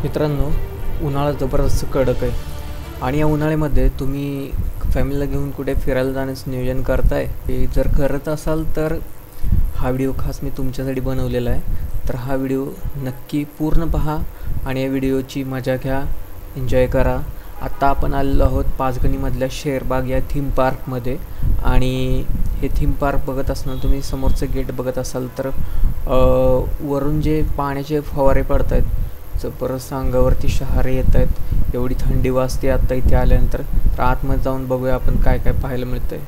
मित्रांनो, उन्हाळा जबरदस्त कडक आहे आणि या उन्हाळ्यामध्ये तुम्ही फॅमिलीला घेऊन कुठे फिरायला जाण्याचं नियोजन करताय, हे जर करत असाल तर हा व्हिडिओ खास मी तुमच्यासाठी बनवलेला आहे। तर हा व्हिडिओ नक्की पूर्ण पहा आणि या व्हिडिओची मजा घ्या, एन्जॉय करा। आता आपण आलेलो आहोत पाचगणीमधल्या शेरबाग या थीम पार्कमध्ये आणि हे थीम पार्क बघत असताना तुम्ही समोरचं गेट बघत असाल तर वरून जे पाण्याचे फवारे पडत आहेत, जबरदस्त अंगावरती शहारे येत आहेत, एवढी थंडी वाजते आता इथे आल्यानंतर। तर आतमध्ये जाऊन बघूया आपण काय काय पाहायला मिळतंय।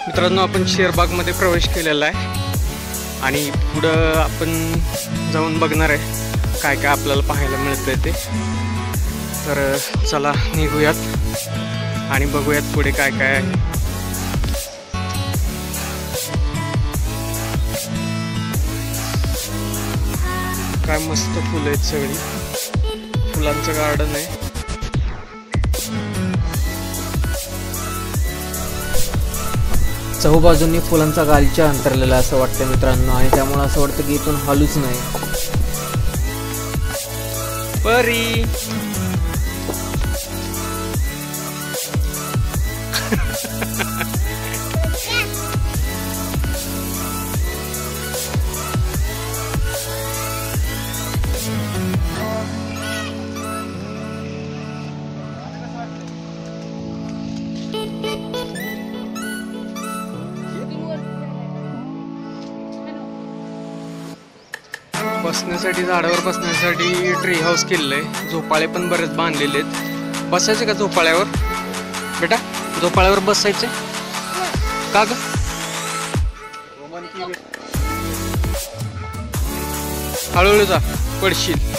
मित्रांनो, आपण शेरबागमध्ये प्रवेश केलेला आहे आणि पुढं आपण जाऊन बघणार आहे काय काय आपल्याला पाहायला मिळतंय ते। तर चला निघूयात आणि बघूयात पुढे काय काय आहे। काय मस्त फुलं आहेत, सगळी फुलांचं गार्डन आहे। चहूबाजूंनी फुलांचा गालिचा अंतरलेला असं वाटतं मित्रांनो, आणि त्यामुळे असं वाटतं की इथून हालूच नाही। परी बसण्यासाठी, झाडावर बसण्यासाठी ट्री हाऊस केलेलं आहे। झोपाळे पण बरेच बांधलेले आहेत। बसायचे का झोपाळ्यावर बेटा? झोपाळ्यावर बसायचे का ग? हळूहळू जा, पडशील।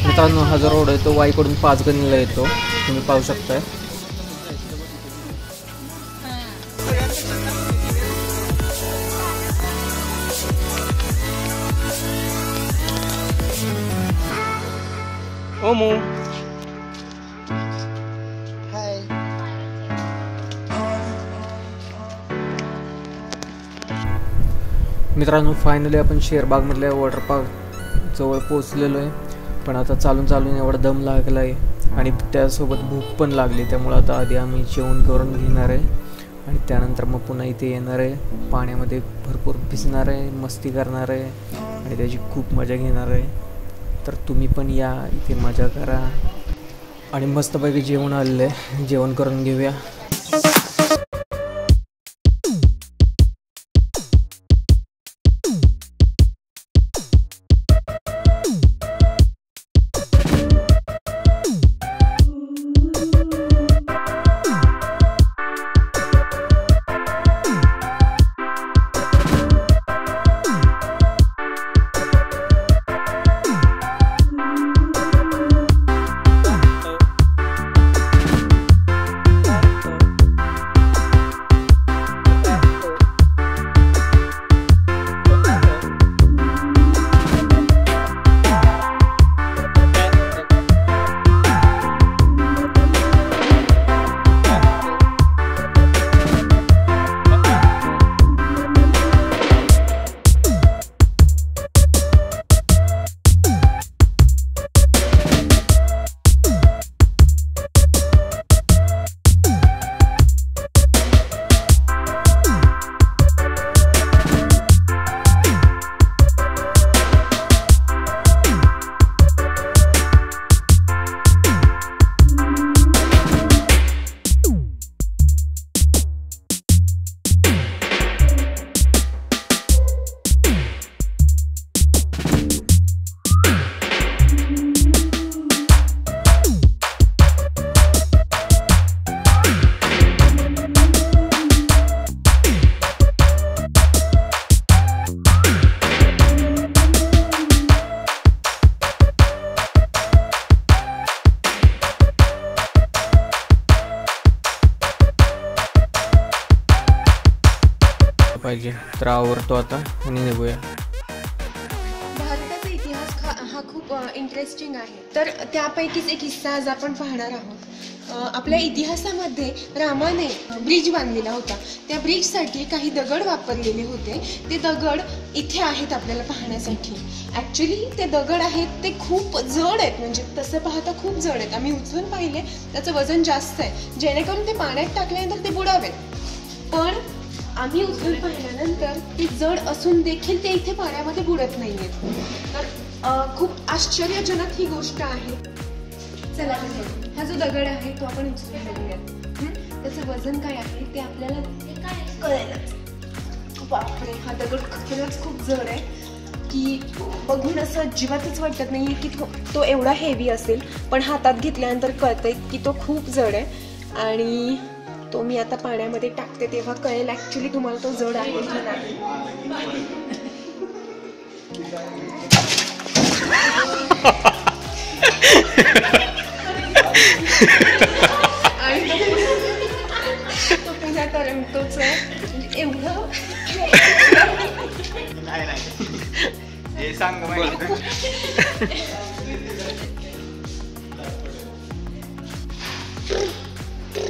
मित्रांनो, हा जो रोड आहे तो वाईकडून पाचगणीला येतो, तुम्ही पाहू शकताय। ओमू हाय। मित्रांनो, फायनली आपण शेरबागमधल्या वॉटर पार्क जवळ पोहोचलेलो आहे, पण आता चालून चालून एवढा दम लागला आहे आणि त्यासोबत भूक पण लागली, त्यामुळे आता आधी आम्ही जेवण करून घेणार आहे आणि त्यानंतर मग पुन्हा इथे येणार आहे, पाण्यामध्ये भरपूर भिजणार आहे, मस्ती करणार आहे आणि त्याची खूप मजा घेणार आहे। तर तुम्ही पण या, इथे मजा करा आणि मस्तपैकी जेवण आलेलं आहे, जेवण करून घेऊया। पाहिजे. तर आवरतो आता आणि निघूया. भारताचा इतिहास हा खूप इंटरेस्टिंग आहे. तर त्यापैकीच एक किस्सा आज आपण पाहणार आहोत. आपल्या इतिहासामध्ये रामाने ब्रिज बांधलेला होता. त्या ब्रिजसाठी काही दगड वापरलेले होते. ते दगड इथे आहेत आपल्याला पाहण्यासाठी. ॲक्च्युली ते दगड आहेत ते खूप जड आहेत, म्हणजे तसं पाहता खूप जड आहेत. आम्ही उचलून पाहिले, त्याचं वजन जास्त आहे, जेणेकरून ते पाण्यात टाकल्यानंतर ते बुडावेत. पण आम्ही उचलून पाहिल्यानंतर ते जड असून देखील ते इथे पाण्यामध्ये बुडत नाहीयेत. तर खूप आश्चर्यजनक ही गोष्ट आहे. चला हा जो दगड आहे तो आपण उचलून बघूयात. त्याचं वजन काय आहे ते आपल्याला कळेलच. बापरे, हा दगड खरंच खूप जड आहे की बघून असं अजिबातच वाटत नाही की तो एवढा हेवी असेल. पण हातात घेतल्यानंतर कळतंय की तो खूप जड आहे आणि तो मी आता पाण्यामध्ये टाकते तेव्हा कळेल ॲक्च्युली तुम्हाला तो जड आहे की नाही. तो पुन्हा तरंगतोच आहे एवढं.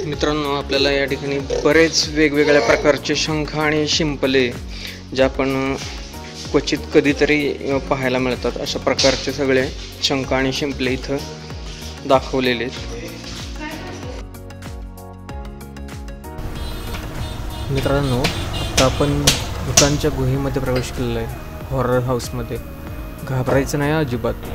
मित्रांनो, आपल्याला या ठिकाणी बरेच वेगवेगळ्या प्रकारचे शंख आणि शिंपले जे आपण क्वचित कधीतरी पाहायला मिळतात, अशा प्रकारचे सगळे शंख आणि शिंपले इथं दाखवलेले आहेत. मित्रांनो, आता आपण भूतांच्या गुहेमध्ये प्रवेश केलेला आहे, हॉरर हाऊसमध्ये. घाबरायचं नाही अजिबात.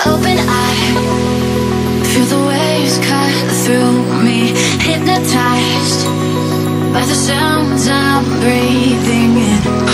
Open eye, feel the waves cut through me, hypnotized by the sounds I'm breathing in.